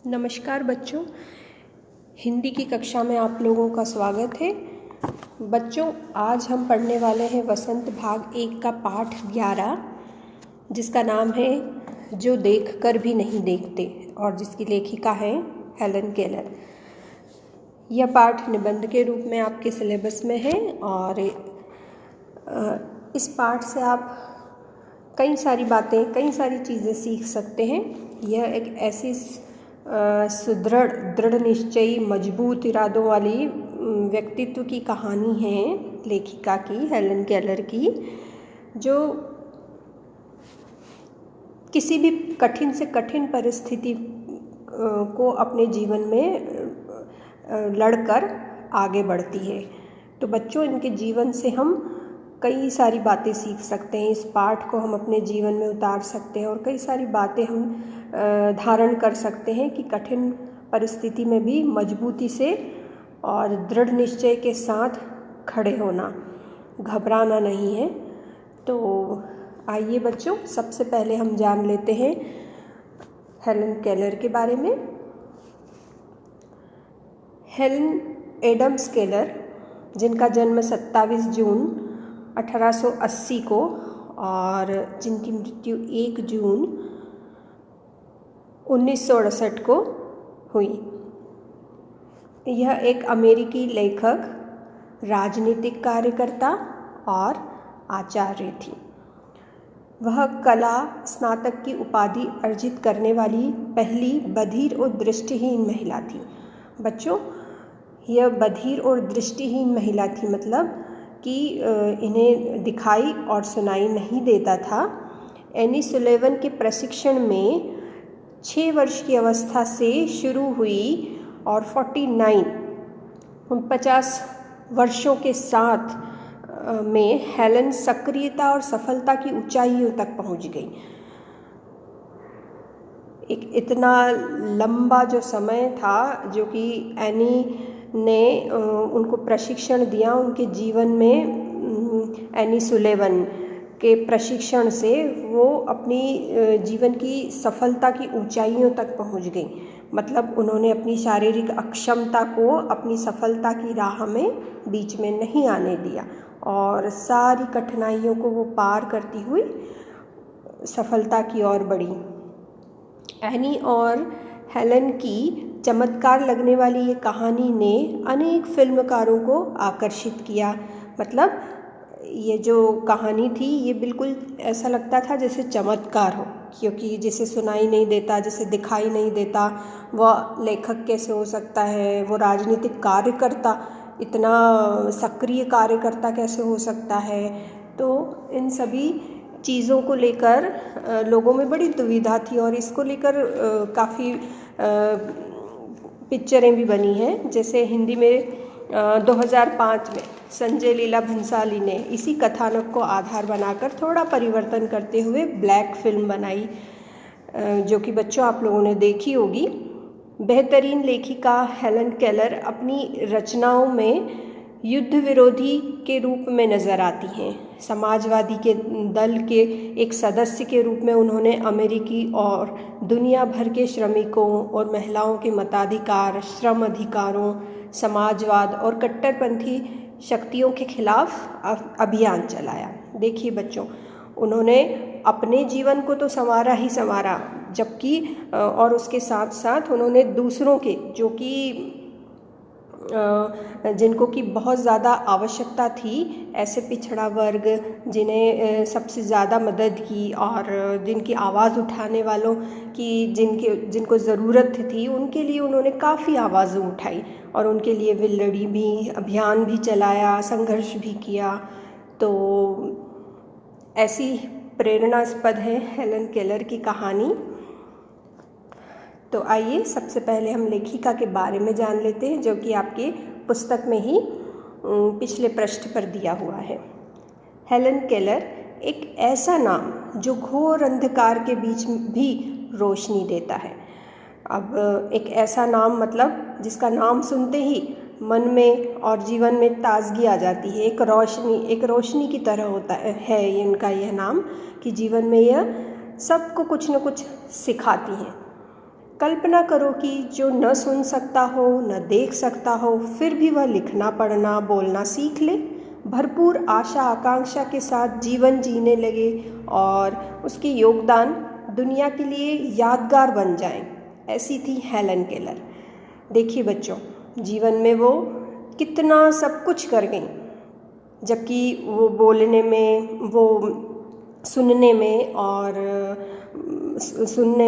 नमस्कार बच्चों, हिंदी की कक्षा में आप लोगों का स्वागत है। बच्चों, आज हम पढ़ने वाले हैं वसंत भाग 1 का पाठ 11, जिसका नाम है जो देखकर भी नहीं देखते और जिसकी लेखिका है हेलन केलर। यह पाठ निबंध के रूप में आपके सिलेबस में है और इस पाठ से आप कई सारी बातें, कई सारी चीज़ें सीख सकते हैं। यह एक ऐसी सुदृढ़, दृढ़ निश्चयी, मजबूत इरादों वाली व्यक्तित्व की कहानी है लेखिका की, हेलन केलर की, जो किसी भी कठिन से कठिन परिस्थिति को अपने जीवन में लड़कर आगे बढ़ती है। तो बच्चों, इनके जीवन से हम कई सारी बातें सीख सकते हैं। इस पाठ को हम अपने जीवन में उतार सकते हैं और कई सारी बातें हम धारण कर सकते हैं कि कठिन परिस्थिति में भी मजबूती से और दृढ़ निश्चय के साथ खड़े होना, घबराना नहीं है। तो आइए बच्चों, सबसे पहले हम जान लेते हैं हेलन केलर के बारे में। हेलन एडम्स केलर, जिनका जन्म 27 जून 1880 को और जिनकी मृत्यु 1 जून 1968 को हुई, यह एक अमेरिकी लेखक, राजनीतिक कार्यकर्ता और आचार्य थी। वह कला स्नातक की उपाधि अर्जित करने वाली पहली बधिर और दृष्टिहीन महिला थी। बच्चों, यह बधिर और दृष्टिहीन महिला थी, मतलब कि इन्हें दिखाई और सुनाई नहीं देता था। एनी सुलेवन के प्रशिक्षण में 6 वर्ष की अवस्था से शुरू हुई और 50 वर्षों के साथ में हेलन सक्रियता और सफलता की ऊंचाइयों तक पहुंच गई। एक इतना लंबा जो समय था जो कि एनी ने उनको प्रशिक्षण दिया, उनके जीवन में एनी सुलेवन के प्रशिक्षण से वो अपनी जीवन की सफलता की ऊंचाइयों तक पहुंच गई। मतलब उन्होंने अपनी शारीरिक अक्षमता को अपनी सफलता की राह में बीच में नहीं आने दिया और सारी कठिनाइयों को वो पार करती हुई सफलता की ओर बढ़ी। एनी और हेलन की चमत्कार लगने वाली ये कहानी ने अनेक फिल्मकारों को आकर्षित किया। मतलब ये जो कहानी थी, ये बिल्कुल ऐसा लगता था जैसे चमत्कार हो, क्योंकि जिसे सुनाई नहीं देता, जिसे दिखाई नहीं देता, वह लेखक कैसे हो सकता है, वो राजनीतिक कार्यकर्ता, इतना सक्रिय कार्यकर्ता कैसे हो सकता है। तो इन सभी चीज़ों को लेकर लोगों में बड़ी दुविधा थी और इसको लेकर काफ़ी पिक्चरें भी बनी हैं। जैसे हिंदी में 2005 में संजय लीला भंसाली ने इसी कथानक को आधार बनाकर थोड़ा परिवर्तन करते हुए ब्लैक फिल्म बनाई, जो कि बच्चों आप लोगों ने देखी होगी। बेहतरीन लेखिका हेलन केलर अपनी रचनाओं में युद्ध विरोधी के रूप में नज़र आती हैं। समाजवादी के दल के एक सदस्य के रूप में उन्होंने अमेरिकी और दुनिया भर के श्रमिकों और महिलाओं के मताधिकार, श्रम अधिकारों, समाजवाद और कट्टरपंथी शक्तियों के खिलाफ अभियान चलाया। देखिए बच्चों, उन्होंने अपने जीवन को तो संवारा ही संवारा, जबकि और उसके साथ साथ उन्होंने दूसरों के, जो कि जिनको की बहुत ज़्यादा आवश्यकता थी, ऐसे पिछड़ा वर्ग जिन्हें सबसे ज़्यादा मदद की और जिनकी आवाज़ उठाने वालों की जिनको ज़रूरत थी, उनके लिए उन्होंने काफ़ी आवाज़ें उठाई और उनके लिए वे लड़ी भी, अभियान भी चलाया, संघर्ष भी किया। तो ऐसी प्रेरणास्पद है हेलन केलर की कहानी। तो आइए सबसे पहले हम लेखिका के बारे में जान लेते हैं, जो कि आपके पुस्तक में ही पिछले पृष्ठ पर दिया हुआ है। हेलन केलर एक ऐसा नाम जो घोर अंधकार के बीच भी रोशनी देता है। अब एक ऐसा नाम, मतलब जिसका नाम सुनते ही मन में और जीवन में ताजगी आ जाती है। एक रोशनी की तरह होता है इनका यह नाम, कि जीवन में यह सबको कुछ न कुछ सिखाती हैं। कल्पना करो कि जो न सुन सकता हो, न देख सकता हो, फिर भी वह लिखना, पढ़ना, बोलना सीख ले, भरपूर आशा आकांक्षा के साथ जीवन जीने लगे और उसके योगदान दुनिया के लिए यादगार बन जाएं। ऐसी थी हेलन केलर। देखिए बच्चों, जीवन में वो कितना सब कुछ कर गई, जबकि वो बोलने में, वो सुनने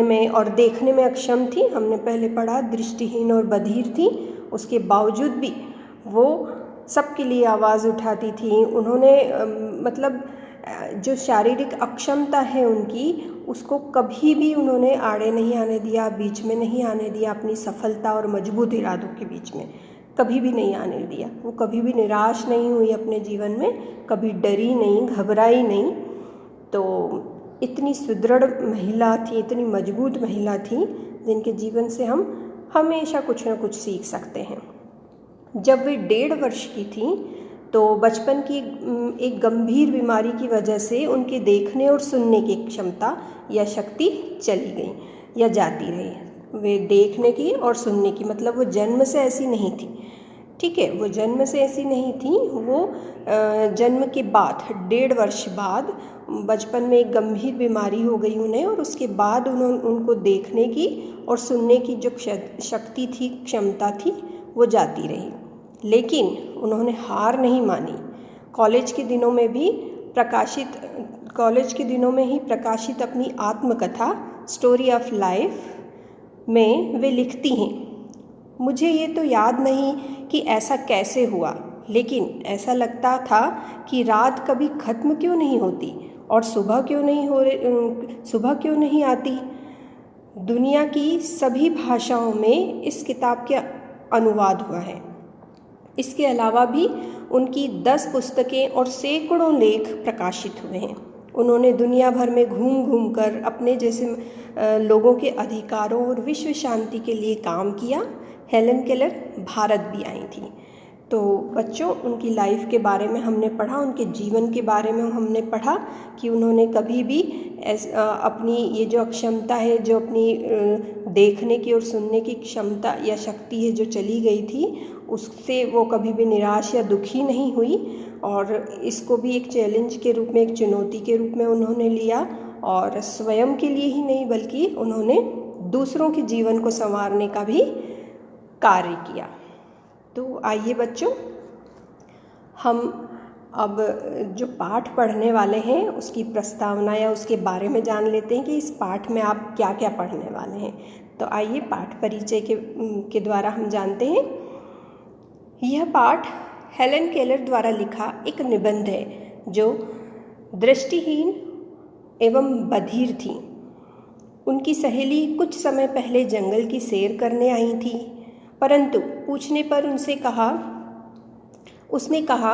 में और देखने में अक्षम थी। हमने पहले पढ़ा दृष्टिहीन और बधिर थी, उसके बावजूद भी वो सबके लिए आवाज़ उठाती थी। उन्होंने जो शारीरिक अक्षमता है उनकी, उसको कभी भी उन्होंने आड़े नहीं आने दिया, बीच में नहीं आने दिया। अपनी सफलता और मजबूत इरादों के बीच में कभी भी नहीं आने दिया। वो कभी भी निराश नहीं हुई अपने जीवन में, कभी डरी नहीं, घबराई नहीं। तो इतनी सुदृढ़ महिला थी, इतनी मजबूत महिला थी, जिनके जीवन से हम हमेशा कुछ न कुछ सीख सकते हैं। जब वे 1.5 वर्ष की थी तो बचपन की एक गंभीर बीमारी की वजह से उनके देखने और सुनने की क्षमता या शक्ति चली गई या जाती रही। वे देखने की और सुनने की, मतलब वो जन्म से ऐसी नहीं थी, ठीक है, वो जन्म से ऐसी नहीं थी। वो जन्म के बाद 1.5 वर्ष बाद बचपन में एक गंभीर बीमारी हो गई उन्हें, और उसके बाद उनको देखने की और सुनने की जो शक्ति थी, क्षमता थी, वो जाती रही। लेकिन उन्होंने हार नहीं मानी। कॉलेज के दिनों में ही प्रकाशित अपनी आत्मकथा स्टोरी ऑफ लाइफ में वे लिखती हैं, मुझे ये तो याद नहीं कि ऐसा कैसे हुआ, लेकिन ऐसा लगता था कि रात कभी ख़त्म क्यों नहीं होती और सुबह क्यों नहीं आती। दुनिया की सभी भाषाओं में इस किताब के अनुवाद हुआ है। इसके अलावा भी उनकी 10 पुस्तकें और सैकड़ों लेख प्रकाशित हुए हैं। उन्होंने दुनिया भर में घूम कर अपने जैसे लोगों के अधिकारों और विश्व शांति के लिए काम किया। हेलन केलर भारत भी आई थी। तो बच्चों, उनकी लाइफ के बारे में हमने पढ़ा, उनके जीवन के बारे में हमने पढ़ा कि उन्होंने कभी भी अपनी ये जो अक्षमता है, जो अपनी देखने की और सुनने की क्षमता या शक्ति है जो चली गई थी, उससे वो कभी भी निराश या दुखी नहीं हुई, और इसको भी एक चैलेंज के रूप में, एक चुनौती के रूप में उन्होंने लिया, और स्वयं के लिए ही नहीं बल्कि उन्होंने दूसरों के जीवन को संवारने का भी कार्य किया। तो आइए बच्चों, हम अब जो पाठ पढ़ने वाले हैं उसकी प्रस्तावना या उसके बारे में जान लेते हैं कि इस पाठ में आप क्या क्या पढ़ने वाले हैं। तो आइए पाठ परिचय के द्वारा हम जानते हैं। यह पाठ हेलन केलर द्वारा लिखा एक निबंध है जो दृष्टिहीन एवं बधिर थी। उनकी सहेली कुछ समय पहले जंगल की सैर करने आई थी, परंतु पूछने पर उसने कहा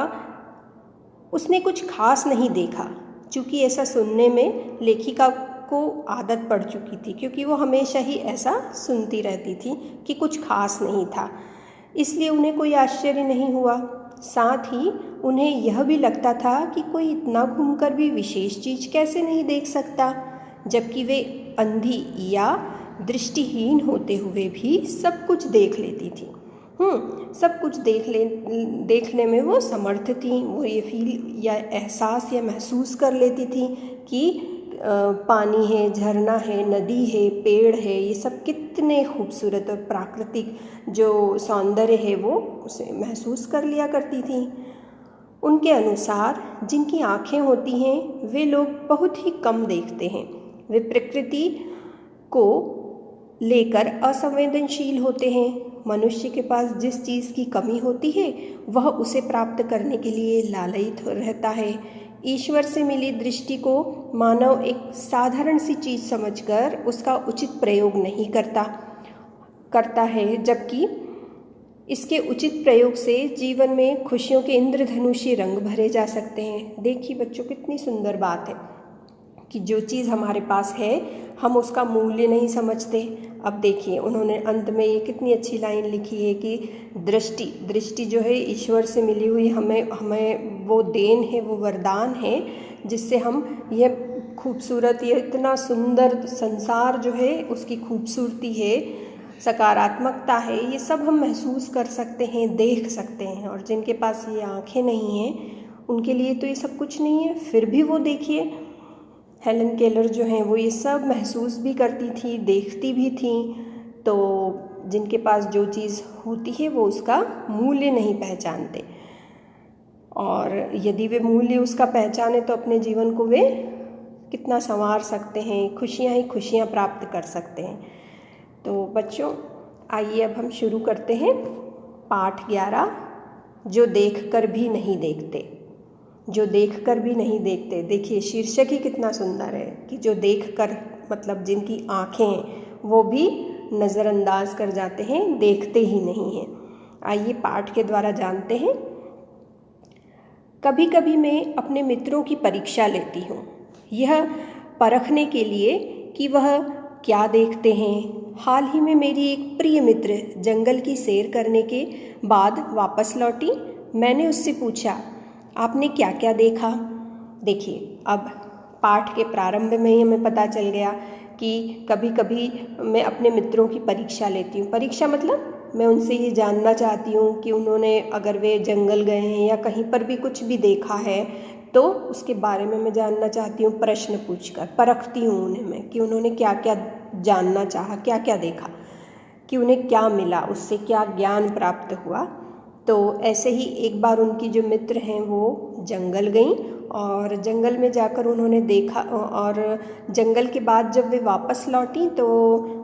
उसने कुछ खास नहीं देखा। चूँकि ऐसा सुनने में लेखिका को आदत पड़ चुकी थी, क्योंकि वो हमेशा ही ऐसा सुनती रहती थी कि कुछ खास नहीं था, इसलिए उन्हें कोई आश्चर्य नहीं हुआ। साथ ही उन्हें यह भी लगता था कि कोई इतना घूमकर भी विशेष चीज़ कैसे नहीं देख सकता, जबकि वे अंधी या दृष्टिहीन होते हुए भी सब कुछ देख लेती थी। सब कुछ देखने में वो समर्थ थी। वो ये फील या एहसास या महसूस कर लेती थी कि पानी है, झरना है, नदी है, पेड़ है, ये सब कितने खूबसूरत और प्राकृतिक जो सौंदर्य है वो उसे महसूस कर लिया करती थी। उनके अनुसार जिनकी आँखें होती हैं वे लोग बहुत ही कम देखते हैं। वे प्रकृति को लेकर असंवेदनशील होते हैं। मनुष्य के पास जिस चीज़ की कमी होती है वह उसे प्राप्त करने के लिए लालयित रहता है। ईश्वर से मिली दृष्टि को मानव एक साधारण सी चीज़ समझकर उसका उचित प्रयोग नहीं करता है, जबकि इसके उचित प्रयोग से जीवन में खुशियों के इंद्रधनुषी रंग भरे जा सकते हैं। देखिए बच्चों, कितनी सुंदर बात है कि जो चीज़ हमारे पास है हम उसका मूल्य नहीं समझते। अब देखिए, उन्होंने अंत में ये कितनी अच्छी लाइन लिखी है कि दृष्टि जो है ईश्वर से मिली हुई हमें वो देन है, वो वरदान है, जिससे हम यह खूबसूरत, ये इतना सुंदर संसार जो है उसकी खूबसूरती है, सकारात्मकता है, ये सब हम महसूस कर सकते हैं, देख सकते हैं। और जिनके पास ये आँखें नहीं हैं उनके लिए तो ये सब कुछ नहीं है। फिर भी वो देखिए हेलन केलर जो हैं वो ये सब महसूस भी करती थी, देखती भी थी। तो जिनके पास जो चीज़ होती है वो उसका मूल्य नहीं पहचानते, और यदि वे मूल्य उसका पहचाने तो अपने जीवन को वे कितना संवार सकते हैं, खुशियाँ ही खुशियाँ प्राप्त कर सकते हैं। तो बच्चों आइए अब हम शुरू करते हैं पाठ 11, जो देखकर भी नहीं देखते। जो देखकर भी नहीं देखते, देखिए शीर्षक ही कितना सुंदर है कि जो देखकर, मतलब जिनकी आँखें हैं वो भी नज़रअंदाज कर जाते हैं, देखते ही नहीं हैं। आइए पाठ के द्वारा जानते हैं। कभी कभी मैं अपने मित्रों की परीक्षा लेती हूँ, यह परखने के लिए कि वह क्या देखते हैं। हाल ही में मेरी एक प्रिय मित्र जंगल की सैर करने के बाद वापस लौटी। मैंने उससे पूछा, आपने क्या क्या देखा? देखिए अब पाठ के प्रारंभ में ही हमें पता चल गया कि कभी कभी मैं अपने मित्रों की परीक्षा लेती हूँ। परीक्षा मतलब मैं उनसे ये जानना चाहती हूँ कि उन्होंने, अगर वे जंगल गए हैं या कहीं पर भी कुछ भी देखा है तो उसके बारे में मैं जानना चाहती हूँ, प्रश्न पूछकर परखती हूँ उन्हें मैं कि उन्होंने क्या क्या जानना चाहा, क्या क्या देखा, कि उन्हें क्या मिला, उससे क्या ज्ञान प्राप्त हुआ। तो ऐसे ही एक बार उनकी जो मित्र हैं वो जंगल गईं और जंगल में जाकर उन्होंने देखा, और जंगल के बाद जब वे वापस लौटी तो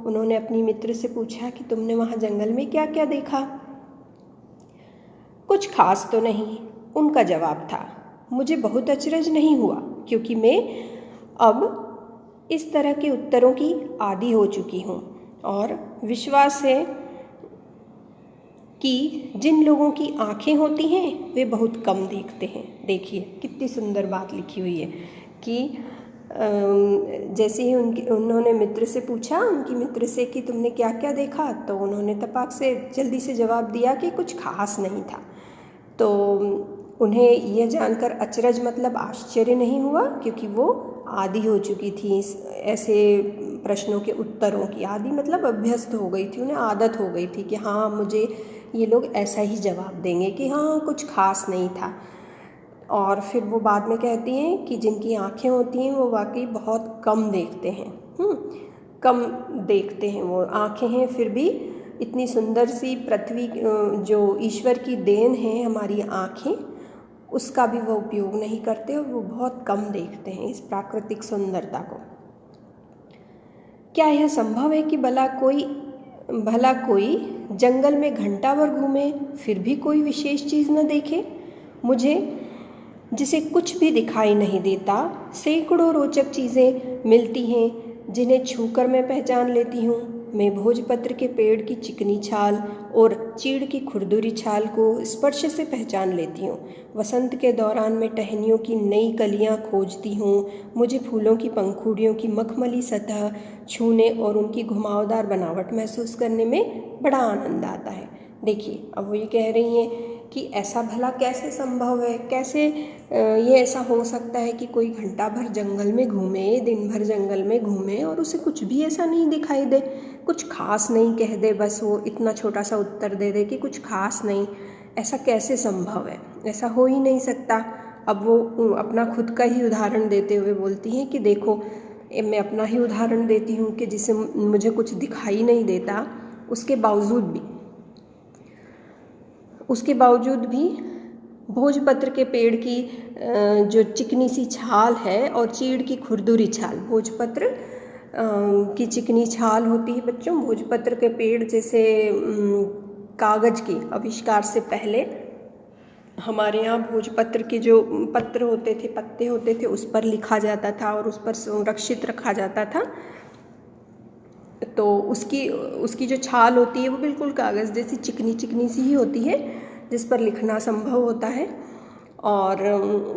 उन्होंने अपनी मित्र से पूछा कि तुमने वहाँ जंगल में क्या क्या देखा? कुछ खास तो नहीं, उनका जवाब था। मुझे बहुत अचरज नहीं हुआ क्योंकि मैं अब इस तरह के उत्तरों की आदी हो चुकी हूँ, और विश्वास है कि जिन लोगों की आँखें होती हैं वे बहुत कम देखते हैं। देखिए कितनी सुंदर बात लिखी हुई है कि जैसे ही उन्होंने मित्र से पूछा, उनकी मित्र से कि तुमने क्या क्या देखा, तो उन्होंने तपाक से जल्दी से जवाब दिया कि कुछ खास नहीं था। तो उन्हें यह जानकर अचरज मतलब आश्चर्य नहीं हुआ क्योंकि वो आदी हो चुकी थी ऐसे प्रश्नों के उत्तरों की। आदी मतलब अभ्यस्त हो गई थी, उन्हें आदत हो गई थी कि हाँ मुझे ये लोग ऐसा ही जवाब देंगे कि हाँ कुछ खास नहीं था। और फिर वो बाद में कहती हैं कि जिनकी आँखें होती हैं वो वाकई बहुत कम देखते हैं, कम देखते हैं। वो आँखें हैं फिर भी इतनी सुंदर सी पृथ्वी जो ईश्वर की देन है हमारी आँखें, उसका भी वो उपयोग नहीं करते और वो बहुत कम देखते हैं इस प्राकृतिक सुंदरता को। क्या यह संभव है कि भला कोई जंगल में घंटा भर घूमे फिर भी कोई विशेष चीज़ न देखे? मुझे जिसे कुछ भी दिखाई नहीं देता सैकड़ों रोचक चीज़ें मिलती हैं जिन्हें छूकर मैं पहचान लेती हूँ। मैं भोजपत्र के पेड़ की चिकनी छाल और चीड़ की खुरदुरी छाल को स्पर्श से पहचान लेती हूँ। वसंत के दौरान मैं टहनियों की नई कलियाँ खोजती हूँ। मुझे फूलों की पंखुड़ियों की मखमली सतह छूने और उनकी घुमावदार बनावट महसूस करने में बड़ा आनंद आता है। देखिए अब वो ये कह रही हैं कि ऐसा भला कैसे संभव है, कैसे ये ऐसा हो सकता है कि कोई घंटा भर जंगल में घूमे, दिन भर जंगल में घूमे और उसे कुछ भी ऐसा नहीं दिखाई दे, कुछ खास नहीं कह दे, बस वो इतना छोटा सा उत्तर दे दे कि कुछ खास नहीं। ऐसा कैसे संभव है? ऐसा हो ही नहीं सकता। अब वो अपना खुद का ही उदाहरण देते हुए बोलती हैं कि देखो मैं अपना ही उदाहरण देती हूँ कि जिसे मुझे कुछ दिखाई नहीं देता, उसके बावजूद भी भोजपत्र के पेड़ की जो चिकनी सी छाल है और चीड़ की खुरदुरी छाल, भोजपत्र की चिकनी छाल होती है बच्चों। भोजपत्र के पेड़ जैसे कागज़ के आविष्कार से पहले हमारे यहाँ भोजपत्र के जो पत्ते होते थे उस पर लिखा जाता था और उस पर संरक्षित रखा जाता था। तो उसकी जो छाल होती है वो बिल्कुल कागज़ जैसी चिकनी सी ही होती है जिस पर लिखना संभव होता है। और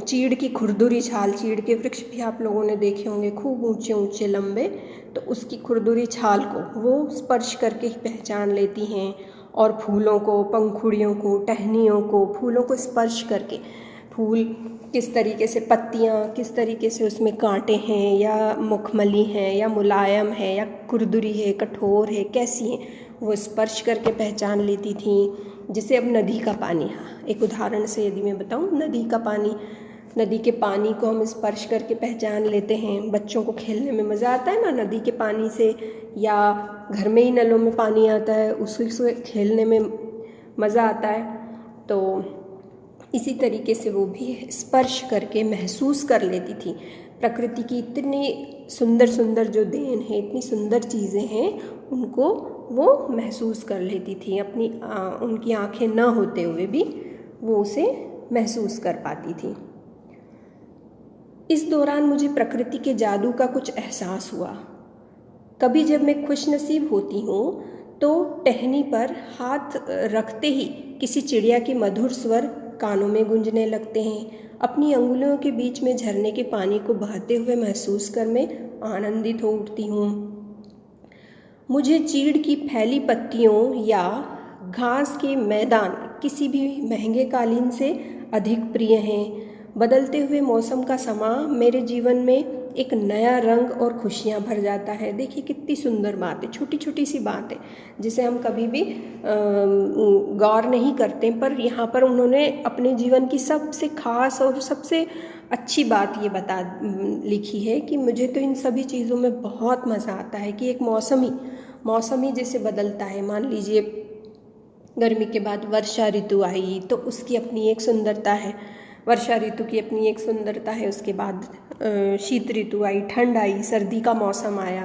चीड़ की खुरदुरी छाल, चीड़ के वृक्ष भी आप लोगों ने देखे होंगे, खूब ऊंचे लंबे, तो उसकी खुरदुरी छाल को वो स्पर्श करके ही पहचान लेती हैं। और फूलों को, पंखुड़ियों को, टहनियों को, फूलों को स्पर्श करके फूल किस तरीके से, पत्तियाँ किस तरीके से उसमें कांटे हैं या मुखमली हैं या मुलायम है या खुरदुरी है, कठोर है, कैसी हैं, वो स्पर्श करके पहचान लेती थी। जैसे अब नदी का पानी, एक उदाहरण से यदि मैं बताऊँ, नदी के पानी को हम स्पर्श करके पहचान लेते हैं। बच्चों को खेलने में मज़ा आता है ना नदी के पानी से, या घर में ही नलों में पानी आता है उसी से खेलने में मज़ा आता है। तो इसी तरीके से वो भी स्पर्श करके महसूस कर लेती थी। प्रकृति की इतनी सुंदर सुंदर जो देन है, इतनी सुंदर चीज़ें हैं, उनको वो महसूस कर लेती थी। उनकी आँखें न होते हुए भी वो उसे महसूस कर पाती थी। इस दौरान मुझे प्रकृति के जादू का कुछ एहसास हुआ। कभी जब मैं खुशनसीब होती हूँ तो टहनी पर हाथ रखते ही किसी चिड़िया के मधुर स्वर कानों में गूंजने लगते हैं। अपनी अंगुलियों के बीच में झरने के पानी को बहते हुए महसूस कर मैं आनंदित हो उठती हूँ। मुझे चीड़ की फैली पत्तियों या घास के मैदान किसी भी महंगे कालीन से अधिक प्रिय हैं। बदलते हुए मौसम का समा मेरे जीवन में एक नया रंग और खुशियाँ भर जाता है। देखिए कितनी सुंदर बात है, छोटी छोटी सी बात है जिसे हम कभी भी गौर नहीं करते, पर यहाँ पर उन्होंने अपने जीवन की सबसे खास और सबसे अच्छी बात ये लिखी है कि मुझे तो इन सभी चीज़ों में बहुत मज़ा आता है कि एक मौसम ही जैसे बदलता है। मान लीजिए गर्मी के बाद वर्षा ऋतु आई तो उसकी अपनी एक सुंदरता है, वर्षा ऋतु की अपनी एक सुंदरता है। उसके बाद शीत ऋतु आई, ठंड आई, सर्दी का मौसम आया,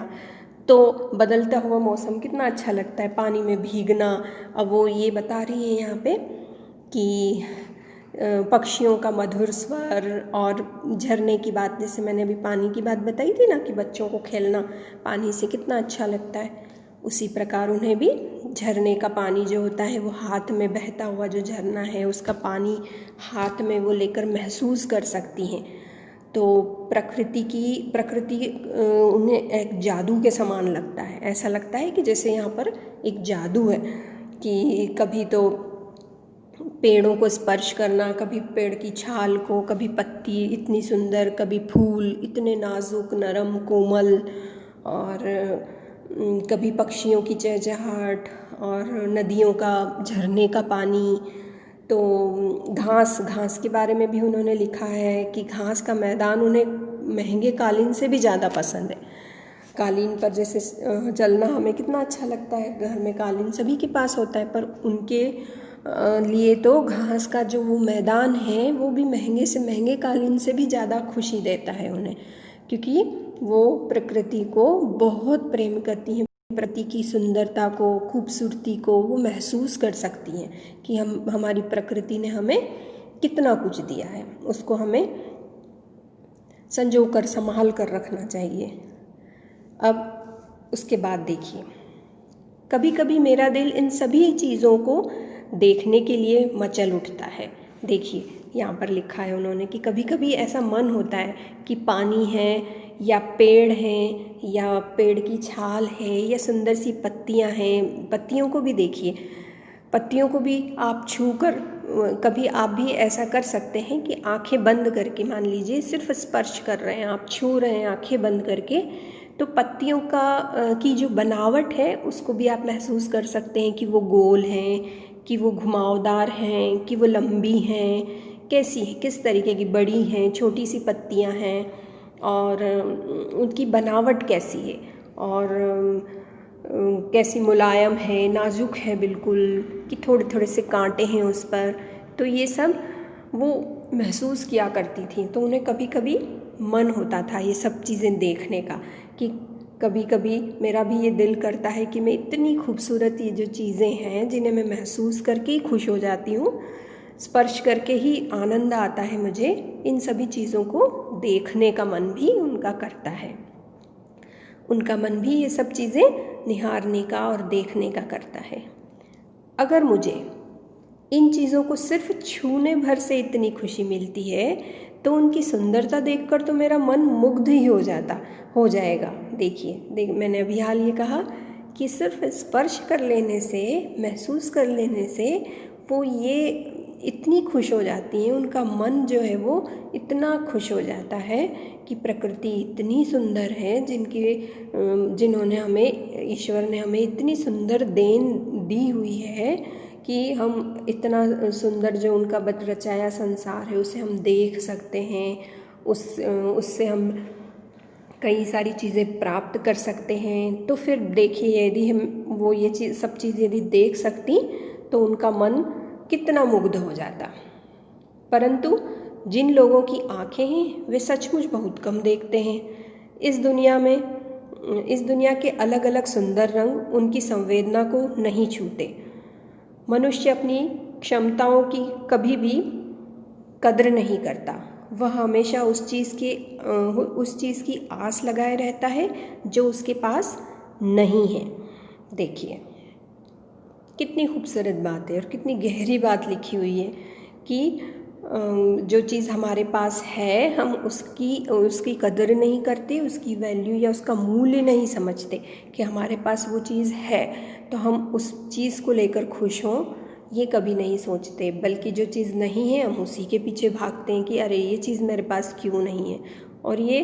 तो बदलता हुआ मौसम कितना अच्छा लगता है, पानी में भीगना। अब वो ये बता रही है यहाँ पे कि पक्षियों का मधुर स्वर और झरने की बात, जैसे मैंने अभी पानी की बात बताई थी ना कि बच्चों को खेलना पानी से कितना अच्छा लगता है, उसी प्रकार उन्हें भी झरने का पानी जो होता है, वो हाथ में बहता हुआ जो झरना है उसका पानी हाथ में वो लेकर महसूस कर सकती हैं। तो प्रकृति उन्हें एक जादू के समान लगता है। ऐसा लगता है कि जैसे यहाँ पर एक जादू है कि कभी तो पेड़ों को स्पर्श करना, कभी पेड़ की छाल को, कभी पत्ती इतनी सुंदर, कभी फूल इतने नाजुक, नरम, कोमल, और कभी पक्षियों की चहचहाट और नदियों का, झरने का पानी। तो घास के बारे में भी उन्होंने लिखा है कि घास का मैदान उन्हें महंगे कालीन से भी ज़्यादा पसंद है। कालीन पर जैसे चलना हमें कितना अच्छा लगता है, घर में कालीन सभी के पास होता है, पर उनके लिए तो घास का जो वो मैदान है वो भी महंगे से महंगे कालीन से भी ज़्यादा खुशी देता है उन्हें, क्योंकि वो प्रकृति को बहुत प्रेम करती हैं। प्रकृति की सुंदरता को, खूबसूरती को वो महसूस कर सकती हैं कि हमारी प्रकृति ने हमें कितना कुछ दिया है, उसको हमें संजो कर, संभाल कर रखना चाहिए। अब उसके बाद देखिए, कभी कभी मेरा दिल इन सभी चीज़ों को देखने के लिए मचल उठता है। देखिए यहाँ पर लिखा है उन्होंने कि कभी कभी ऐसा मन होता है कि पानी है या पेड़ हैं या पेड़ की छाल है या सुंदर सी पत्तियां हैं। पत्तियों को भी देखिए, पत्तियों को भी आप छू कर, कभी आप भी ऐसा कर सकते हैं कि आंखें बंद करके, मान लीजिए सिर्फ स्पर्श कर रहे हैं, आप छू रहे हैं आंखें बंद करके, तो पत्तियों की जो बनावट है उसको भी आप महसूस कर सकते हैं कि वो गोल हैं, कि वो घुमावदार हैं, कि वो लंबी हैं, कैसी है, किस तरीके की, बड़ी हैं, छोटी सी पत्तियां हैं, और उनकी बनावट कैसी है, और कैसी मुलायम है, नाजुक है बिल्कुल, कि थोड़े थोड़े से कांटे हैं उस पर। तो ये सब वो महसूस किया करती थी। तो उन्हें कभी कभी मन होता था ये सब चीज़ें देखने का, कि कभी कभी मेरा भी ये दिल करता है कि मैं इतनी खूबसूरत ये जो चीज़ें हैं जिन्हें मैं महसूस करके ही खुश हो जाती हूँ, स्पर्श करके ही आनंद आता है मुझे, इन सभी चीज़ों को देखने का मन भी उनका करता है। उनका मन भी ये सब चीज़ें निहारने का और देखने का करता है। अगर मुझे इन चीज़ों को सिर्फ छूने भर से इतनी खुशी मिलती है तो उनकी सुंदरता देखकर तो मेरा मन मुग्ध ही हो जाएगा। देखिए मैंने अभी हाल ये कहा कि सिर्फ स्पर्श कर लेने से, महसूस कर लेने से वो ये इतनी खुश हो जाती हैं, उनका मन जो है वो इतना खुश हो जाता है कि प्रकृति इतनी सुंदर है, जिन्होंने हमें, ईश्वर ने हमें इतनी सुंदर देन दी हुई है कि हम इतना सुंदर जो उनका रचाया संसार है उसे हम देख सकते हैं, उससे हम कई सारी चीज़ें प्राप्त कर सकते हैं। तो फिर देखिए, यदि हम वो ये सब चीज़ यदि देख सकती तो उनका मन कितना मुग्ध हो जाता। परंतु जिन लोगों की आँखें हैं वे सचमुच बहुत कम देखते हैं। इस दुनिया के अलग अलग सुंदर रंग उनकी संवेदना को नहीं छूते। मनुष्य अपनी क्षमताओं की कभी भी कद्र नहीं करता। वह हमेशा उस चीज़ की आस लगाए रहता है जो उसके पास नहीं है। देखिए कितनी खूबसूरत बात है और कितनी गहरी बात लिखी हुई है कि जो चीज़ हमारे पास है हम उसकी कदर नहीं करते, उसकी वैल्यू या उसका मूल्य नहीं समझते कि हमारे पास वो चीज़ है तो हम उस चीज़ को लेकर खुश हों, ये कभी नहीं सोचते। बल्कि जो चीज़ नहीं है हम उसी के पीछे भागते हैं कि अरे ये चीज़ मेरे पास क्यों नहीं है। और ये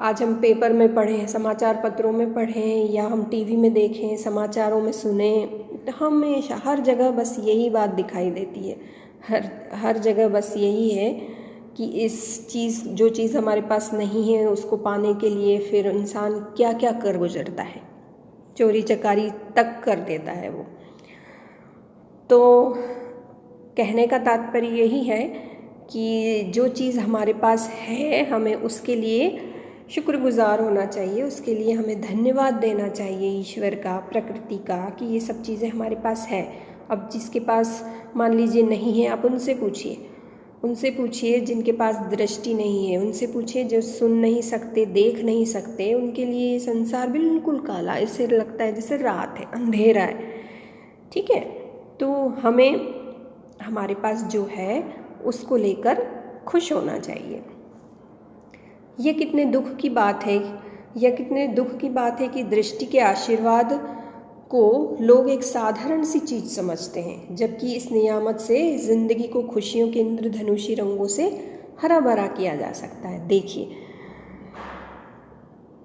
आज हम पेपर में पढ़ें, समाचार पत्रों में पढ़ें या हम टीवी में देखें, समाचारों में सुने, तो हमेशा हर जगह बस यही बात दिखाई देती है। हर जगह बस यही है कि जो चीज़ हमारे पास नहीं है उसको पाने के लिए फिर इंसान क्या क्या कर गुजरता है, चोरी चकारी तक कर देता है वो। तो कहने का तात्पर्य यही है कि जो चीज़ हमारे पास है हमें उसके लिए शुक्रगुजार होना चाहिए, उसके लिए हमें धन्यवाद देना चाहिए ईश्वर का, प्रकृति का, कि ये सब चीज़ें हमारे पास है। अब जिसके पास मान लीजिए नहीं है, आप उनसे पूछिए जिनके पास दृष्टि नहीं है, उनसे पूछिए जो सुन नहीं सकते, देख नहीं सकते, उनके लिए ये संसार बिल्कुल काला, इससे लगता है जैसे रात है, अंधेरा है। ठीक है, तो हमें हमारे पास जो है उसको लेकर खुश होना चाहिए। ये कितने दुख की बात है कि दृष्टि के आशीर्वाद को लोग एक साधारण सी चीज़ समझते हैं, जबकि इस नियामत से ज़िंदगी को खुशियों के इंद्रधनुषी रंगों से हरा भरा किया जा सकता है। देखिए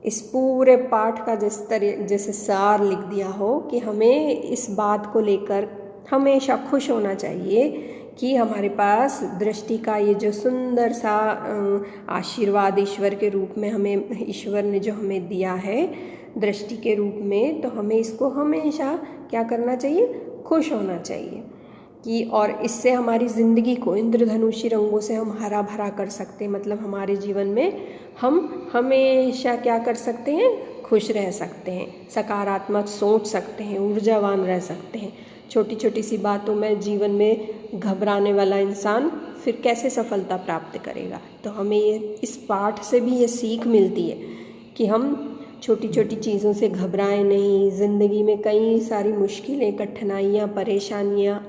इस पूरे पाठ का जैसे सार लिख दिया हो कि हमें इस बात को लेकर हमेशा खुश होना चाहिए कि हमारे पास दृष्टि का ये जो सुंदर सा आशीर्वाद ईश्वर के रूप में ईश्वर ने जो हमें दिया है दृष्टि के रूप में, तो हमें इसको हमेशा क्या करना चाहिए, खुश होना चाहिए कि और इससे हमारी ज़िंदगी को इंद्रधनुषी रंगों से हम हरा भरा कर सकते हैं। मतलब हमारे जीवन में हम हमेशा क्या कर सकते हैं, खुश रह सकते हैं, सकारात्मक सोच सकते हैं, ऊर्जावान रह सकते हैं। छोटी छोटी सी बातों में जीवन में घबराने वाला इंसान फिर कैसे सफलता प्राप्त करेगा। तो हमें इस पाठ से भी ये सीख मिलती है कि हम छोटी छोटी चीज़ों से घबराएं नहीं। ज़िंदगी में कई सारी मुश्किलें, कठिनाइयाँ, परेशानियाँ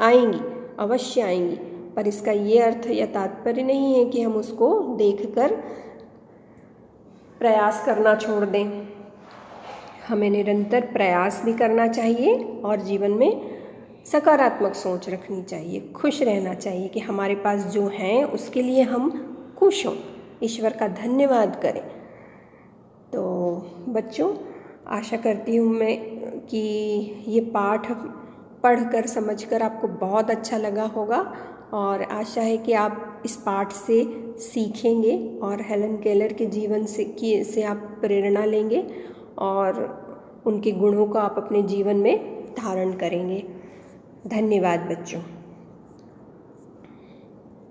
आएंगी, अवश्य आएंगी, पर इसका ये अर्थ या तात्पर्य नहीं है कि हम उसको देखकर प्रयास करना छोड़ दें। हमें निरंतर प्रयास भी करना चाहिए और जीवन में सकारात्मक सोच रखनी चाहिए, खुश रहना चाहिए कि हमारे पास जो है उसके लिए हम खुश हों, ईश्वर का धन्यवाद करें। तो बच्चों, आशा करती हूँ मैं कि ये पाठ पढ़कर समझकर आपको बहुत अच्छा लगा होगा और आशा है कि आप इस पाठ से सीखेंगे और हेलन केलर के जीवन से आप प्रेरणा लेंगे और उनके गुणों को आप अपने जीवन में धारण करेंगे। धन्यवाद बच्चों।